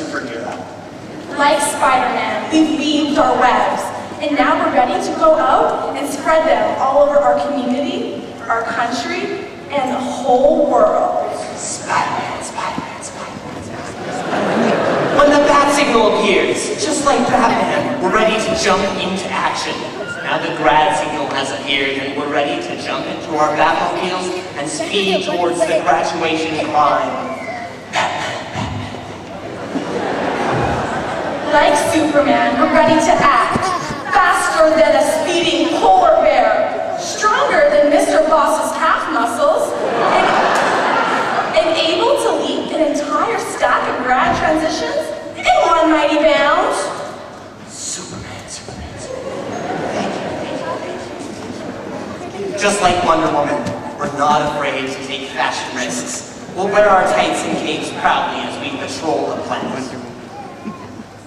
superhero. Like Spider-Man, we've weaved our webs, and now we're ready to go out and spread them all over our community, our country, and the whole world. Spider-Man, Spider-Man, Spider-Man, Spider-Man. When the bat signal appears, just like Batman, we're ready to jump into action. Now the grad signal has appeared, and we're ready to jump into our Batmobiles and speed towards the graduation climb. Like Superman, we're ready to act. Faster than a speeding polar bear. Stronger than Mr. Boss's calf muscles. And able to leap an entire stack of grad transitions in one mighty bound. Superman, Superman, Superman. Thank you. Just like Wonder Woman, we're not afraid to take fashion risks. We'll wear our tights and capes proudly as we patrol the planet.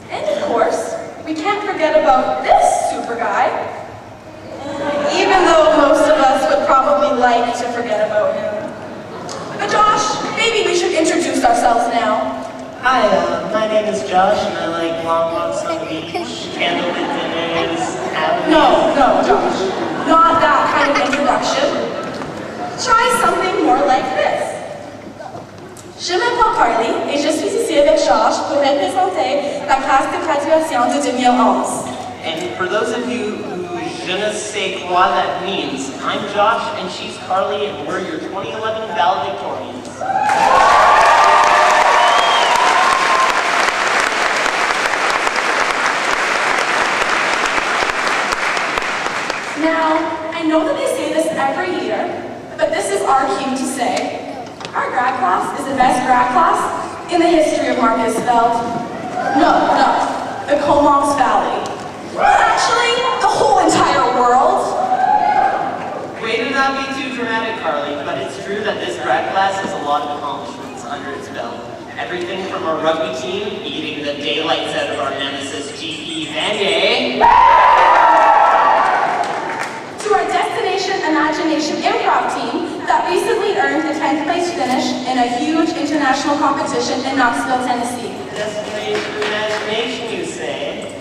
And of course, we can't forget about this super guy. Even though most of us would probably like to forget about him. But Josh, maybe we should introduce ourselves now. Hi, my name is Josh, and I like long walks on the beach, candlelit dinners, No, Josh. Not that kind of introduction. Try something more like this. Je m'appelle Karlee et je suis ici avec Josh pour représenter la classe de graduation de 2011. And for those of you who je ne sais quoi that means, I'm Josh and she's Karlee and we're your 2011 Valedictorians. Now, I know that they say this every year, but this is our cue to say, our grad class is the best grad class in the history of Isfeld. No, the Comox Valley. Well, actually, the whole entire world. Way to not be too dramatic, Karlee, but it's true that this grad class has a lot of accomplishments under its belt. Everything from our rugby team beating the daylights out of our nemesis GP Vanier, to our Destination Imagination improv team that recently earned a 10th place finish in a huge international competition in Knoxville, Tennessee. Destination Imagination, you say?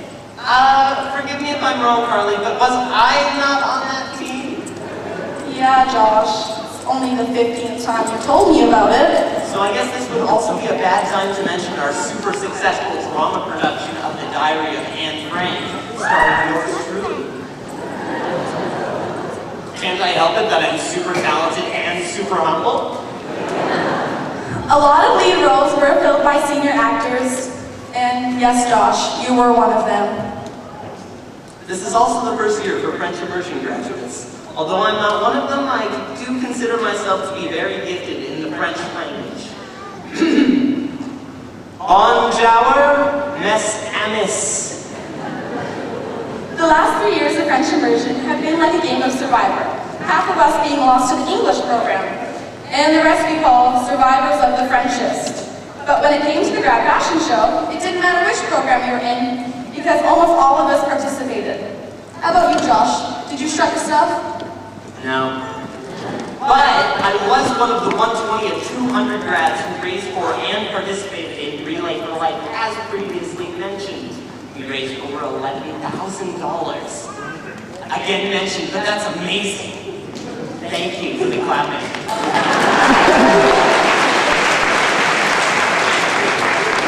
Forgive me if I'm wrong, Karlee, but was I not on that team? Yeah, Josh. It's only the 15th time you told me about it. So I guess this would also be a bad time to mention our super successful drama production of The Diary of Anne Frank, starring yours truly. Can't I help it that I'm super talented and super humble? A lot of lead roles were filled by senior actors, and yes, Josh, you were one of them. This is also the first year for French immersion graduates. Although I'm not one of them, I do consider myself to be very gifted in the French language. Bonjour, mes amis. The last 3 years of French immersion have been like a game of Survivor, half of us being lost to the English program, and the rest we call survivors of the Frenchist. But when it came to the grad fashion show, it didn't matter which program you were in, because almost all of us participated. How about you, Josh? Did you strut yourself? No. But I was one of the 120 of 200 grads who raised for and participated in Relay for Life, as previously mentioned. We raised over $11,000. Again mentioned, but that's amazing. Thank you for the clapping.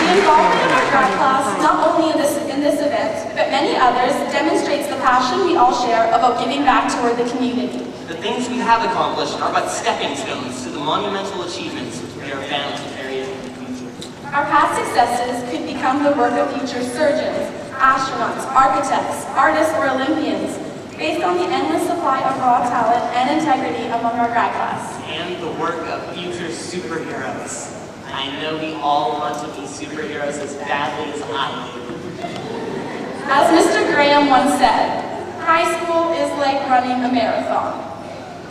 The involvement of our grad class, not only in this event, but many others, demonstrates the passion we all share about giving back toward the community. The things we have accomplished are but stepping stones to the monumental achievements we are bound to carry out in the future. Our past successes could become the work of future surgeons, astronauts, architects, artists, or Olympians, based on the endless supply of raw talent and integrity among our grad class. And the work of future superheroes. I know we all want to be superheroes as badly as I do. As Mr. Graham once said, high school is like running a marathon.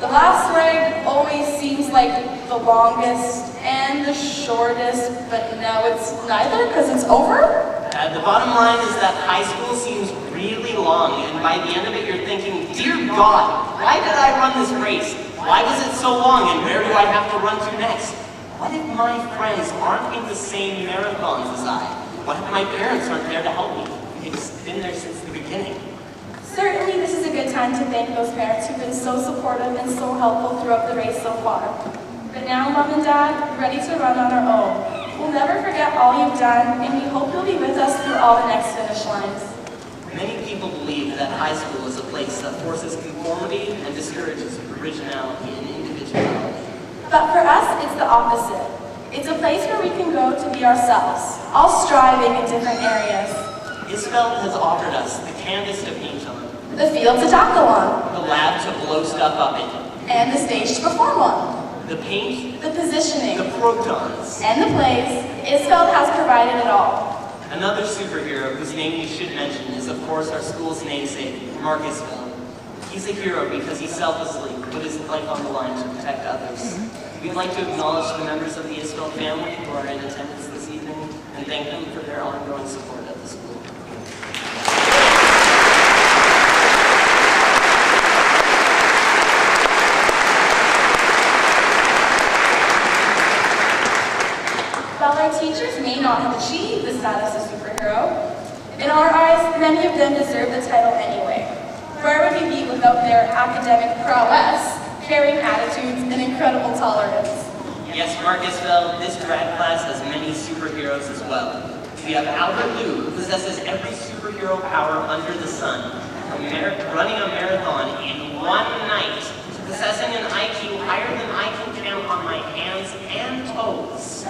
The last leg always seems like the longest and the shortest, but now it's neither because it's over. The bottom line is that high school seems really long, and by the end of it you're thinking, dear God, why did I run this race? Why was it so long, and where do I have to run to next? What if my friends aren't in the same marathons as I? What if my parents aren't there to help me? They've been there since the beginning. Certainly, this is a good time to thank those parents who've been so supportive and so helpful throughout the race so far. But now, Mom and Dad, we're ready to run on our own. We'll never forget all you've done, and we hope you'll be with us through all the next finish lines. Many people believe that high school is a place that forces conformity and discourages originality and individuality. But for us, it's the opposite. It's a place where we can go to be ourselves, all striving in different areas. Isfeld has offered us the canvas to paint on, The field to tackle on, the lab to blow stuff up in, and the stage to perform on. the paint, The positioning, the protons. and the plays, Isfeld has provided it all. Another superhero whose name we should mention is, of course, our school's namesake, Mark Isfeld. He's a hero because he selflessly put his life on the line to protect others. We'd like to acknowledge the members of the Isfeld family who are in attendance this evening and thank them for their ongoing support of the school. While our teachers may not have achieved the status of superhero, in our eyes, many of them deserve the title anyway. Where would we be without their academic prowess, caring attitudes, and incredible tolerance? Yes, Mark Isfeld, this grad class has many superheroes as well. We have Albert Liu, who possesses every superhero power under the sun, running a marathon in one night, possessing an IQ higher than I can count on my hands and toes.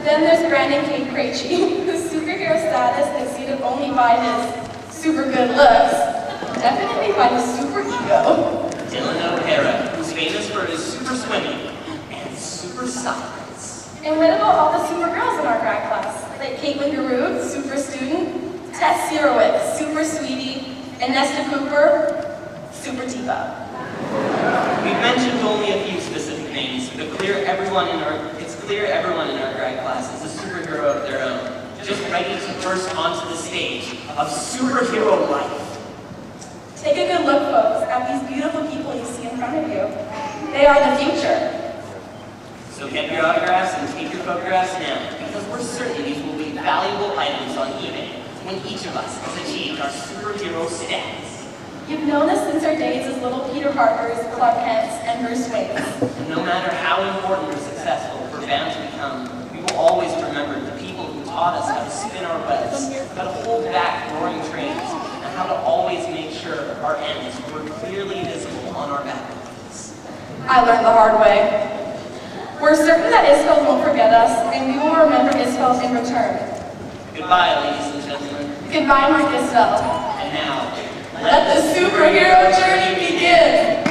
Then there's Brandon K. Krejci, whose superhero status exceeded only by his super good looks, definitely by his super ego. Dylan O'Hara, who's famous for his super swimming and super science. And what about all the super girls in our grad class? Like Caitlin Garud, super student, Tess Sirowitz, super sweetie, and Nesta Cooper, super diva. We've mentioned only a few specific names, but it's clear everyone in our grad class is a superhero of their own, just ready to burst onto the stage of superhero life. Take a good look, folks, at these beautiful people you see in front of you. They are the future. So get your autographs and take your photographs now, because we're certain these will be valuable items on eBay when each of us has achieved our superhero status. You've known us since our days as little Peter Parkers, Clark Kents, and Bruce Waynes. And no matter how important or successful we're bound to become, we will always remember the people who taught us how to spin our webs, how to hold back roaring trains, and how to always make sure our ends were clearly visible on our backgrounds. I learned the hard way. We're certain that Isfeld won't forget us, and we will remember Isfeld in return. Goodbye, ladies and gentlemen. Goodbye, Mark Isfeld. And now, Let the superhero journey begin!